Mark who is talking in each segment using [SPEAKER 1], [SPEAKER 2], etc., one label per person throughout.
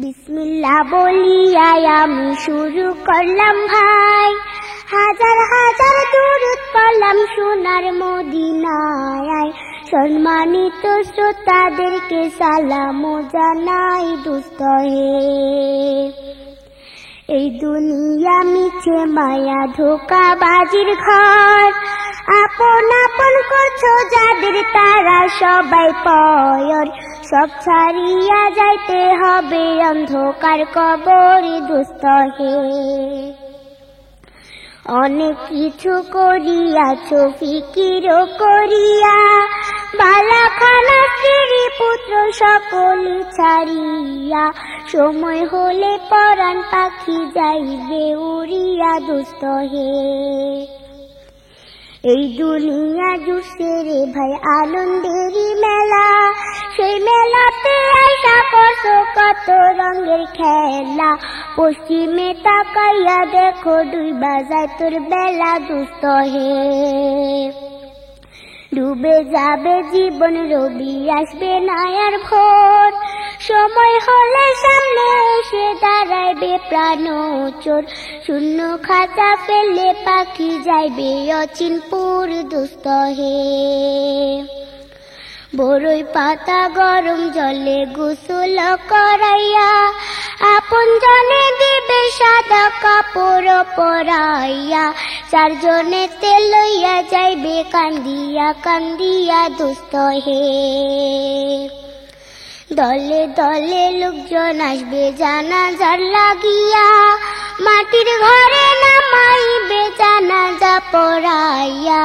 [SPEAKER 1] বিসমিল্লাহ বলিয়াই আমি শুরু করলাম ভাই, হাজার হাজার দুরূদ পড়লাম সোনার মদিনায়। সম্মানিত শ্রোতাদেরকে সালাম জানাই দোস্ত হে। এই দুনিয়া মিছে মায়া ধোঁকাবাজির ঘর, আপন আপন করছো যাদের তারা সবাই পয়র। সব ছাড়িয়া যাইতে হবে অন্ধকার কবরে দোস্ত হে। অনেক কিছু করিয়াছো ফিকিরও করিয়া, বালাখানা স্ত্রী পুত্র সকলে ছাড়িয়া। সময় হলে পরাণ পাখি যাইবে উড়িয়া দোস্ত হে। এই দুনিয়া জুড়ছে রে ভাই আনন্দেরই মেলা, সেই মেলাতে আইসা করছো কত রঙের খেলা। পশ্চিমে তাকাইয়া দেখো ডুইবা যায় তোর বেলা দোস্ত হে। ডুবে যাবে জীবন রবি আসবে না আর ভোর, সময় হলে সামনে এসে দাঁড়াইবে প্রাণচোর। শূন্য খাঁচা ফেলে পাখি যাইবে অচিনপুর দোস্ত হে। বড়ই পাতা গরম জলে গোসল করাইয়া, আপন জনে দিবে সাদা কাপড় পরাইয়া। চারজনে তেল লইয়া যাইবে কান্দিয়া কান্দিয়া দোস্ত হে। দলে দলে লোকজন আসবে জানাজার লাগিয়া, মাটির ঘরে নামাইবে জানাজা পড়াইয়া।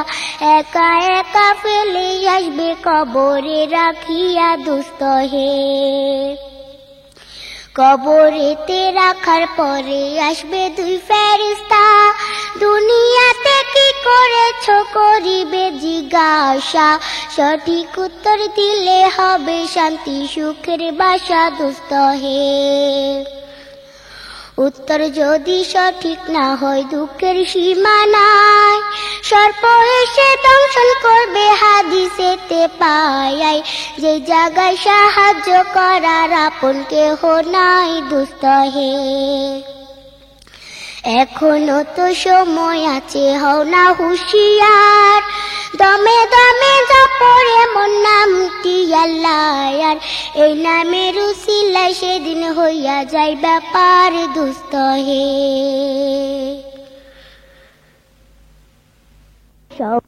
[SPEAKER 1] একা একা ফেলে আসবে কবরে রাখিয়া দোস্ত হে। কবরেতে রাখার পরে আসবে দুই ফেরেশতা, দুনিয়াতে কি করেছো করিবে জিজ্ঞাসা। সঠিক উত্তর দিলে হবে শান্তি সুখের বাসা দোস্ত হে। উত্তর যদি সঠিক না হয় দুঃখের সীমা নাই, সর্প এসে দংশন করবে হাদিসেতে পাই। যে জায়গায় সাহায্য করার আপন কেহ নাই দোস্ত হে। এখনো তো সময় আছে, হও না হুঁশিয়ার, দমে দমে জপরে মন নামটি আল্লাহ। এই নামের উসিলায় সেদিন হইয়া যায় ব্যাপার দোস্ত হে।